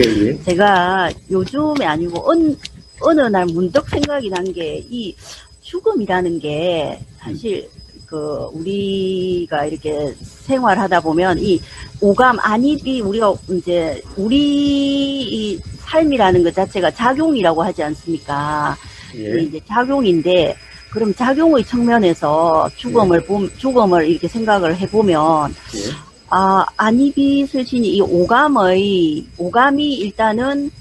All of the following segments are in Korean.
예, 예. 제가 요즘에 아니고 어느 날 문득 생각이 난 게 이 죽음이라는 게 음, 사실 우리가 이렇게 생활하다 보면 이 오감 안입이 우리가 이제 우리 이 삶이라는 것 자체가 작용이라고 하지 않습니까? 이 예, 이제 작용인데 그럼 작용의 측면에서 예, 죽음을 이렇게 생각을 해보면 예, 안입이 슬신이 이 오감이 일단은,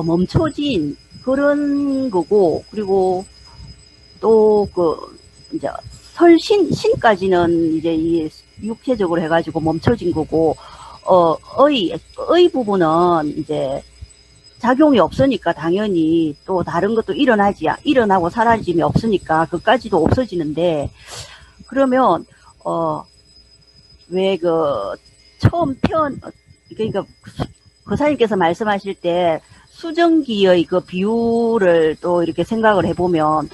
멈춰진 그런 거고, 그리고 또 이제 신까지는 이제 이 육체적으로 해가지고 멈춰진 거고, 의 부분은 이제 작용이 없으니까 당연히 또 다른 것도 일어나고 사라짐이 없으니까 그까지도 없어지는데, 그러면, 어, 왜 처음 그러니까 거사님께서 말씀하실 때 수증기의 그 비율을 또 이렇게 생각을 해보면,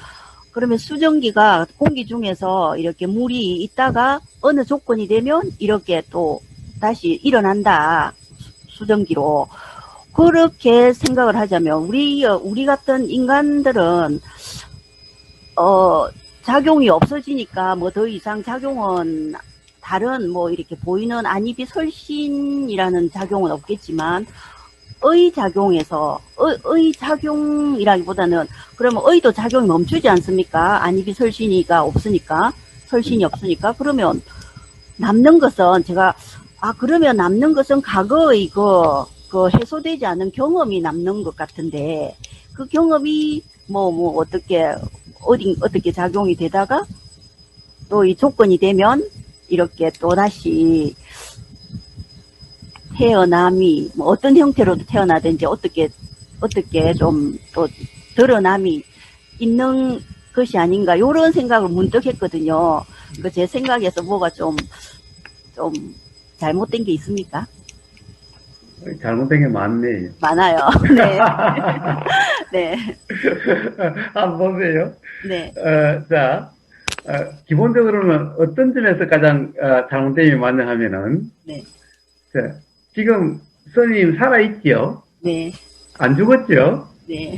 그러면 수증기가 공기 중에서 이렇게 물이 있다가 어느 조건이 되면 이렇게 또 다시 일어난다. 수증기로. 그렇게 생각을 하자면, 우리 같은 인간들은, 어, 작용이 없어지니까 뭐 더 이상 작용은 다른 뭐 이렇게 보이는 안입이 설신이라는 작용은 없겠지만 의 작용이라기보다는 그러면 의도 작용이 멈추지 않습니까? 안입이 설신이 없으니까 그러면 남는 것은 그러면 남는 것은 과거의 해소되지 않은 경험이 남는 것 같은데 그 경험이 어떻게 작용이 되다가 또 이 조건이 되면 이렇게 또 다시 태어남이 뭐 어떤 형태로도 태어나든지 어떻게 좀 또 드러남이 있는 것이 아닌가 이런 생각을 문득 했거든요. 그 제 생각에서 뭐가 좀 잘못된 게 있습니까? 잘못된 게 많네요. 많아요. 네, 네, 한번 보세요. 네, 자, 기본적으로는 어떤 점에서 가장 잘못됨이 많냐 하면은, 네, 자, 지금 선생님 살아있지요? 네, 안 죽었죠? 네,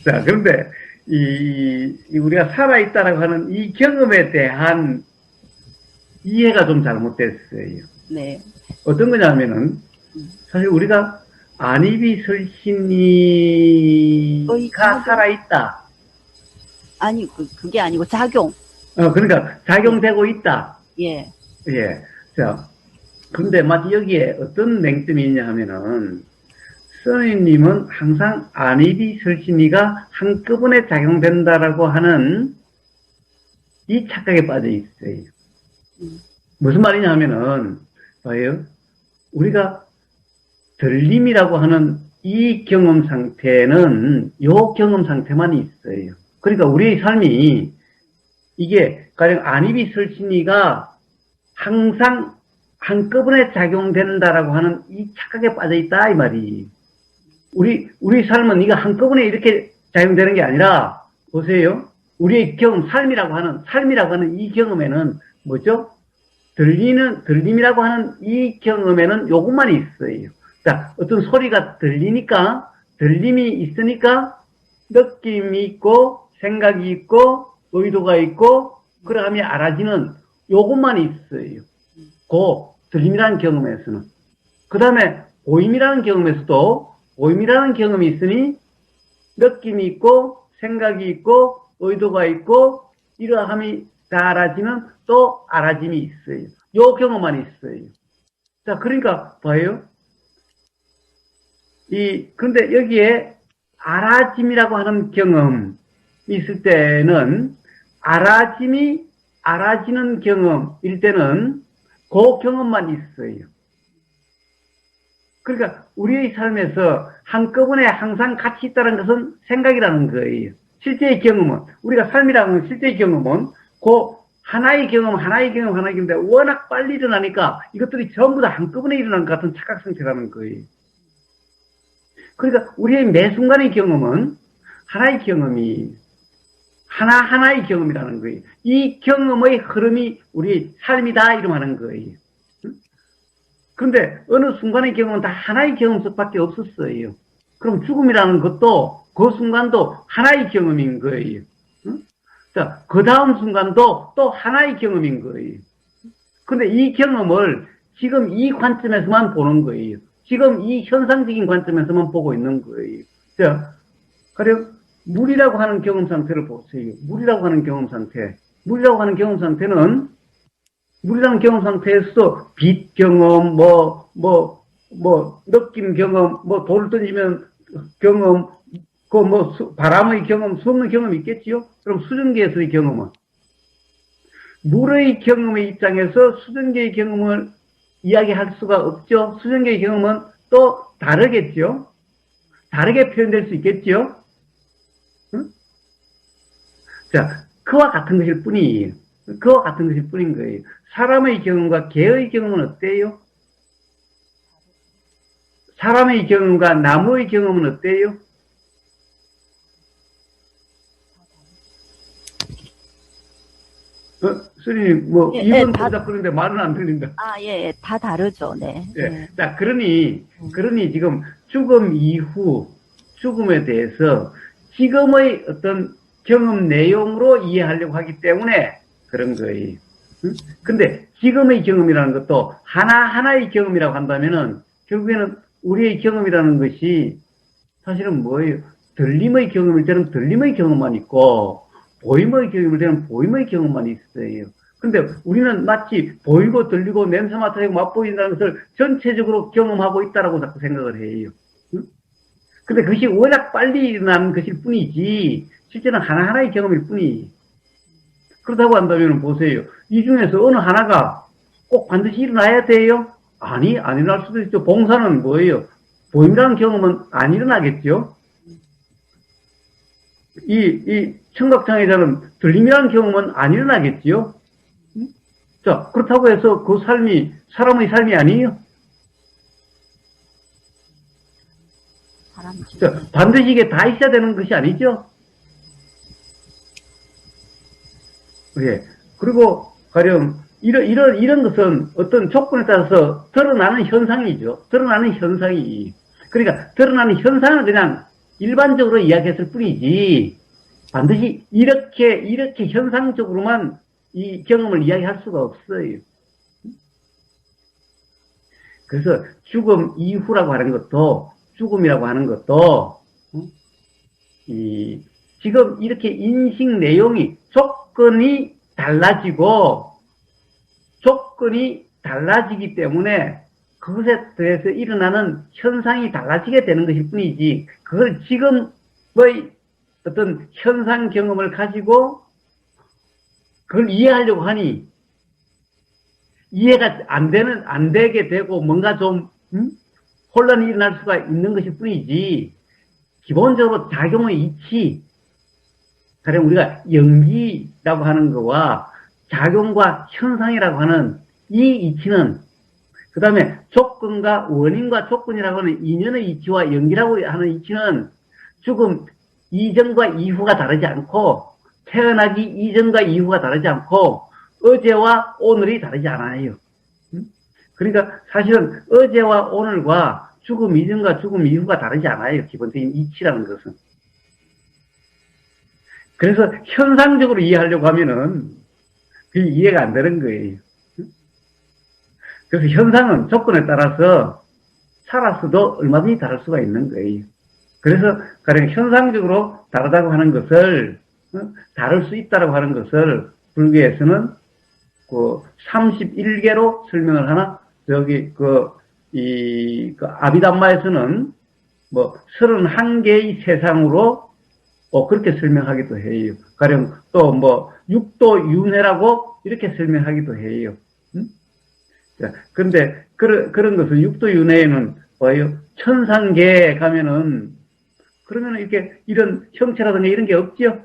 자, 그런데 이 우리가 살아있다라고 하는 이 경험에 대한 이해가 좀 잘못됐어요. 네. 어떤 거냐면은, 사실 우리가 안입이 거의 설신이가 작용? 살아있다. 아니, 그게 아니고 작용. 그러니까 예, 작용되고 있다. 예, 예. 자, 근데 마치 여기에 어떤 맹점이 있냐 하면은, 선생님은 항상 안입이 설신이가 한꺼번에 작용된다라고 하는 이 착각에 빠져 있어요. 음, 무슨 말이냐 하면은, 봐요. 우리가 들림이라고 하는 이 경험 상태는 요 경험 상태만 있어요. 그러니까 우리의 삶이 이게 가령 안입이 설신이가 항상 한꺼번에 작용된다라고 하는 이 착각에 빠져 있다 이 말이. 우리 삶은 이거 한꺼번에 이렇게 작용되는 게 아니라 보세요. 우리의 경험, 삶이라고 하는 이 경험에는 뭐죠? 들림이라고 하는 이 경험에는 요것만 있어요. 자, 어떤 소리가 들리니까, 들림이 있으니까, 느낌이 있고, 생각이 있고, 의도가 있고, 그러함이 알아지는 요것만 있어요. 들림이라는 경험에서는. 그 다음에, 보임이라는 경험이 있으니, 느낌이 있고, 생각이 있고, 의도가 있고, 이러함이 다 알아지는 또 알아짐이 있어요. 요 경험만 있어요. 자, 그러니까, 봐요. 그런데 여기에 알아짐이라고 하는 경험이 있을 때는, 알아짐이 알아지는 경험일 때는 그 경험만 있어요. 그러니까 우리의 삶에서 한꺼번에 항상 같이 있다는 것은 생각이라는 거예요. 실제의 경험은, 우리가 삶이라는 건 실제의 경험은 그 하나의 경험, 하나의 경험, 하나의 경험인데 워낙 빨리 일어나니까 이것들이 전부 다 한꺼번에 일어나는 것 같은 착각 상태라는 거예요. 그러니까 우리의 매 순간의 경험은 하나의 경험이 하나하나의 경험이라는 거예요. 이 경험의 흐름이 우리 삶이다 이러하는 거예요. 그런데 어느 순간의 경험은 다 하나의 경험 속밖에 없었어요. 그럼 죽음이라는 것도 그 순간도 하나의 경험인 거예요. 응? 자, 그 다음 순간도 또 하나의 경험인 거예요. 근데 이 경험을 지금 이 관점에서만 보는 거예요. 지금 이 현상적인 관점에서만 보고 있는 거예요. 자, 가령 물이라고 하는 경험 상태를 보세요. 물이라고 하는 경험 상태. 물이라고 하는 경험 상태는 물이라는 경험 상태에서도 빛 경험, 느낌 경험, 돌을 던지면 경험, 바람의 경험, 수 없는 경험이 있겠지요? 그럼 수증기에서의 경험은? 물의 경험의 입장에서 수증기의 경험을 이야기할 수가 없죠? 수증기의 경험은 또 다르겠죠? 다르게 표현될 수 있겠죠? 응? 자, 그와 같은 것일 뿐이에요. 그와 같은 것일 뿐인 거예요. 사람의 경험과 개의 경험은 어때요? 사람의 경험과 나무의 경험은 어때요? 스님, 입은 꼼짝거리는데 말은 안 들린다. 예, 다 다르죠, 네. 예. 자, 그러니 지금 죽음 이후, 죽음에 대해서 지금의 어떤 경험 내용으로 이해하려고 하기 때문에 그런 거예요. 응? 근데 지금의 경험이라는 것도 하나하나의 경험이라고 한다면은 결국에는 우리의 경험이라는 것이 사실은 뭐예요? 들림의 경험일 때는 들림의 경험만 있고, 보임의 경험일 때는 보임의 경험만 있어요. 근데 우리는 마치 보이고 들리고 냄새 맡아보고 맛보인다는 것을 전체적으로 경험하고 있다라고 자꾸 생각을 해요. 응? 근데 그것이 워낙 빨리 일어나는 것일 뿐이지, 실제는 하나하나의 경험일 뿐이에요. 그렇다고 한다면 보세요. 이 중에서 어느 하나가 꼭 반드시 일어나야 돼요? 아니, 안 일어날 수도 있죠. 봉사는 뭐예요? 보임이라는 경험은 안 일어나겠죠? 이 청각장애자는 들림이라는 경험은 안 일어나겠지요? 자, 그렇다고 해서 그 삶이 사람의 삶이 아니에요? 자, 반드시 이게 다 있어야 되는 것이 아니죠? 예. 그리고 가령 이런 것은 어떤 조건에 따라서 드러나는 현상이죠. 드러나는 현상이. 그러니까 드러나는 현상을 그냥 일반적으로 이야기했을 뿐이지 반드시 이렇게 현상적으로만 이 경험을 이야기할 수가 없어요. 그래서 죽음 이후라고 하는 것도 죽음이라고 하는 것도 지금 이렇게 인식 내용이 조건이 달라지기 때문에 그것에 대해서 일어나는 현상이 달라지게 되는 것일 뿐이지 그걸 지금의 어떤 현상 경험을 가지고 그걸 이해하려고 하니 이해가 안 되게 되고 뭔가 좀 혼란이 일어날 수가 있는 것일 뿐이지 기본적으로 작용의 이치 가령 우리가 연기라고 하는 거와 작용과 현상이라고 하는 이 이치는 그 다음에 조건과 원인과 조건이라고 하는 인연의 이치와 연기라고 하는 이치는 죽음 이전과 이후가 다르지 않고 태어나기 이전과 이후가 다르지 않고 어제와 오늘이 다르지 않아요. 그러니까 사실은 어제와 오늘과 죽음 이전과 죽음 이후가 다르지 않아요. 기본적인 이치라는 것은. 그래서 현상적으로 이해하려고 하면은 그게 이해가 안 되는 거예요. 그래서 현상은 조건에 따라서 살았어도 얼마든지 다를 수가 있는 거예요. 그래서 가령 현상적으로 다르다고 하는 것을 다를 수 있다고 하는 것을 불교에서는 그 31개로 설명을 하나 저기 그 아비담마에서는 뭐 31개의 세상으로 그렇게 설명하기도 해요. 가령 또 뭐 육도윤회라고 이렇게 설명하기도 해요. 자, 근데 그런 것은 육도윤회에는 뭐예요? 천상계에 가면은 그러면은 이렇게 이런 형체라든가 이런 게 없죠.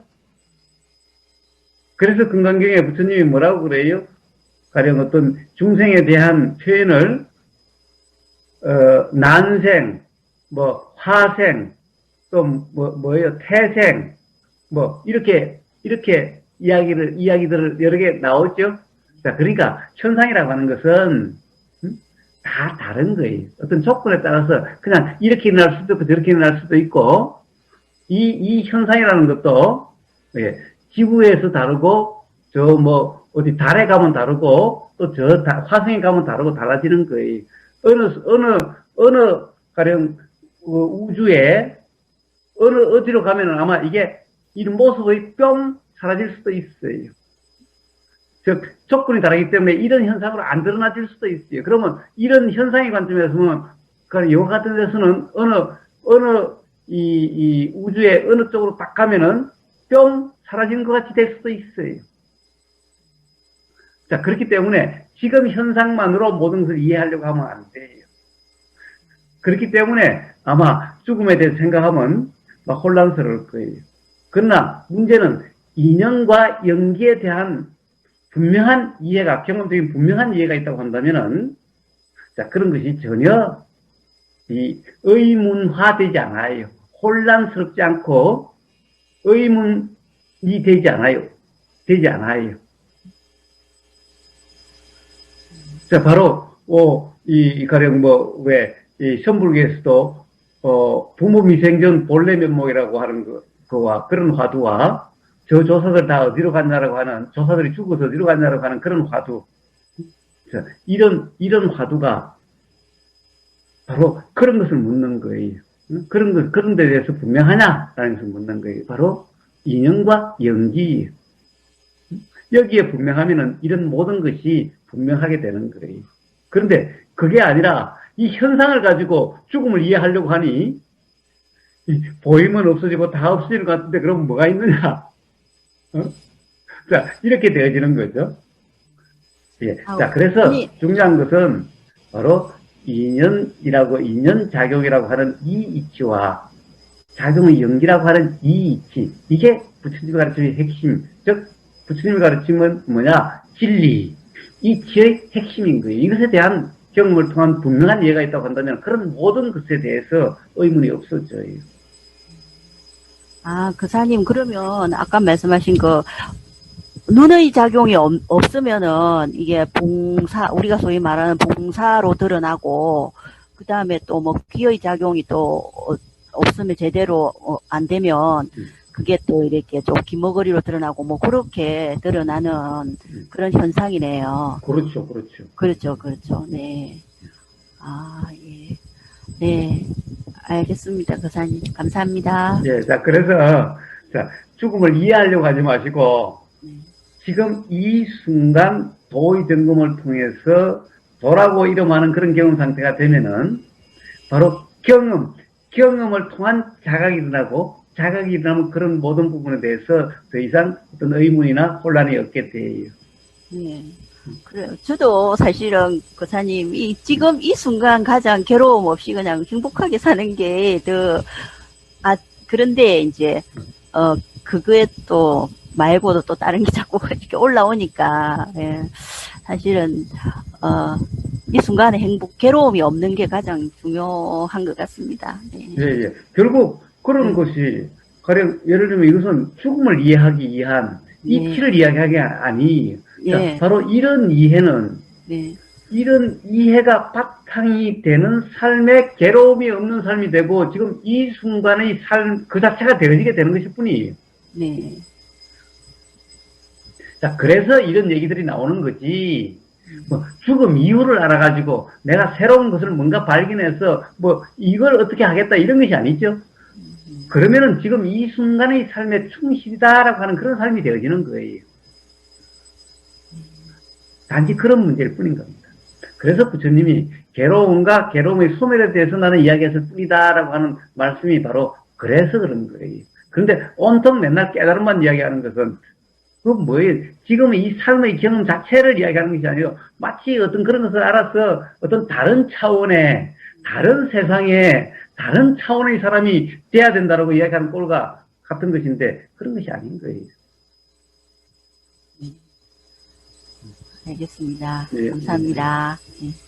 그래서 금강경에 부처님이 뭐라고 그래요? 가령 어떤 중생에 대한 표현을 난생, 뭐 화생, 또 뭐예요? 태생, 뭐 이렇게 이야기들을 여러 개 나오죠. 자, 그러니까 천상이라고 하는 것은 다 다른 거예요. 어떤 조건에 따라서 그냥 이렇게 일어날 수도 있고 저렇게 일어날 수도 있고, 이 현상이라는 것도, 예, 지구에서 다르고, 어디 달에 가면 다르고, 또 화성에 가면 다르고 달라지는 거예요. 어느, 가령, 우주에, 어디로 가면은 아마 이게, 이 모습이 뿅 사라질 수도 있어요. 즉, 조건이 다르기 때문에 이런 현상으로 안 드러나질 수도 있어요. 그러면 이런 현상의 관점에서 보면, 요 같은 데서는 이 우주의 어느 쪽으로 딱 가면은 뿅 사라지는 것 같이 될 수도 있어요. 자, 그렇기 때문에 지금 현상만으로 모든 것을 이해하려고 하면 안 돼요. 그렇기 때문에 아마 죽음에 대해서 생각하면 막 혼란스러울 거예요. 그러나 문제는 인연과 연기에 대한 분명한 이해가, 경험적인 분명한 이해가 있다고 한다면은, 자, 그런 것이 전혀 의문화되지 않아요. 혼란스럽지 않고 의문이 되지 않아요. 자, 바로, 가령 이 선불교에서도, 부모 미생전 본래 면목이라고 하는 그와 그런 화두와 저 조사들 다 어디로 갔냐라고 하는, 조사들이 죽어서 어디로 갔냐라고 하는 그런 화두. 자, 이런 화두가 바로 그런 것을 묻는 거예요. 그런 데 대해서 분명하냐라는 것을 묻는 거예요. 바로 인연과 연기. 여기에 분명하면은 이런 모든 것이 분명하게 되는 거예요. 그런데 그게 아니라 이 현상을 가지고 죽음을 이해하려고 하니 보이면 없어지고 다 없어지는 것 같은데 그럼 뭐가 있느냐? 자, 이렇게 되어지는 거죠. 예. 자, 그래서 중요한 것은 바로 인연작용이라고 하는 이 이치와 작용의 연기라고 하는 이 이치. 이게 부처님 가르침의 핵심. 즉, 부처님 가르침은 뭐냐? 진리. 이치의 핵심인 거예요. 이것에 대한 경험을 통한 분명한 이해가 있다고 한다면 그런 모든 것에 대해서 의문이 없어져요. 아, 그사님, 그러면 아까 말씀하신 눈의 작용이 없으면은 이게 우리가 소위 말하는 봉사로 드러나고, 그 다음에 또 귀의 작용이 또 없으면 제대로 안 되면 그게 또 이렇게 좀 기머거리로 드러나고 그렇게 드러나는 그런 현상이네요. 그렇죠. 네. 아, 예. 네. 알겠습니다, 그사님. 감사합니다. 예, 자, 그래서, 죽음을 이해하려고 하지 마시고, 지금 이 순간 도의 점검을 통해서 도라고 이름하는 그런 경험 상태가 되면은, 바로 경험을 통한 자각이 일어나고, 자각이 일어나면 그런 모든 부분에 대해서 더 이상 어떤 의문이나 혼란이 없게 돼요. 네. 그래요. 저도 사실은 고사님, 지금 이 순간 가장 괴로움 없이 그냥 행복하게 사는 게 그런데 이제, 그거에 또 말고도 또 다른 게 자꾸 이렇게 올라오니까, 예. 사실은, 이 순간에 괴로움이 없는 게 가장 중요한 것 같습니다. 네. 예. 결국 그런 것이, 가령 예를 들면 이것은 죽음을 이해하기 위한 이치를 이야기하기 아니, 자, 바로 이런 이해는, 이런 이해가 바탕이 되는 삶에 괴로움이 없는 삶이 되고, 지금 이 순간의 삶, 그 자체가 되어지게 되는 것일 뿐이에요. 네. 자, 그래서 이런 얘기들이 나오는 거지, 죽음 이유를 알아가지고, 내가 새로운 것을 뭔가 발견해서, 이걸 어떻게 하겠다, 이런 것이 아니죠. 그러면은 지금 이 순간의 삶에 충실이다라고 하는 그런 삶이 되어지는 거예요. 단지 그런 문제일 뿐인 겁니다. 그래서 부처님이 괴로움과 괴로움의 소멸에 대해서 나는 이야기했을 뿐이다라고 하는 말씀이 바로 그래서 그런 거예요. 그런데 온통 맨날 깨달음만 이야기하는 것은 그건 뭐예요? 지금 이 삶의 경험 자체를 이야기하는 것이 아니고 마치 어떤 그런 것을 알아서 어떤 다른 차원의 다른 세상에 다른 차원의 사람이 돼야 된다라고 이야기하는 꼴과 같은 것인데 그런 것이 아닌 거예요. 알겠습니다. 네, 감사합니다. 네.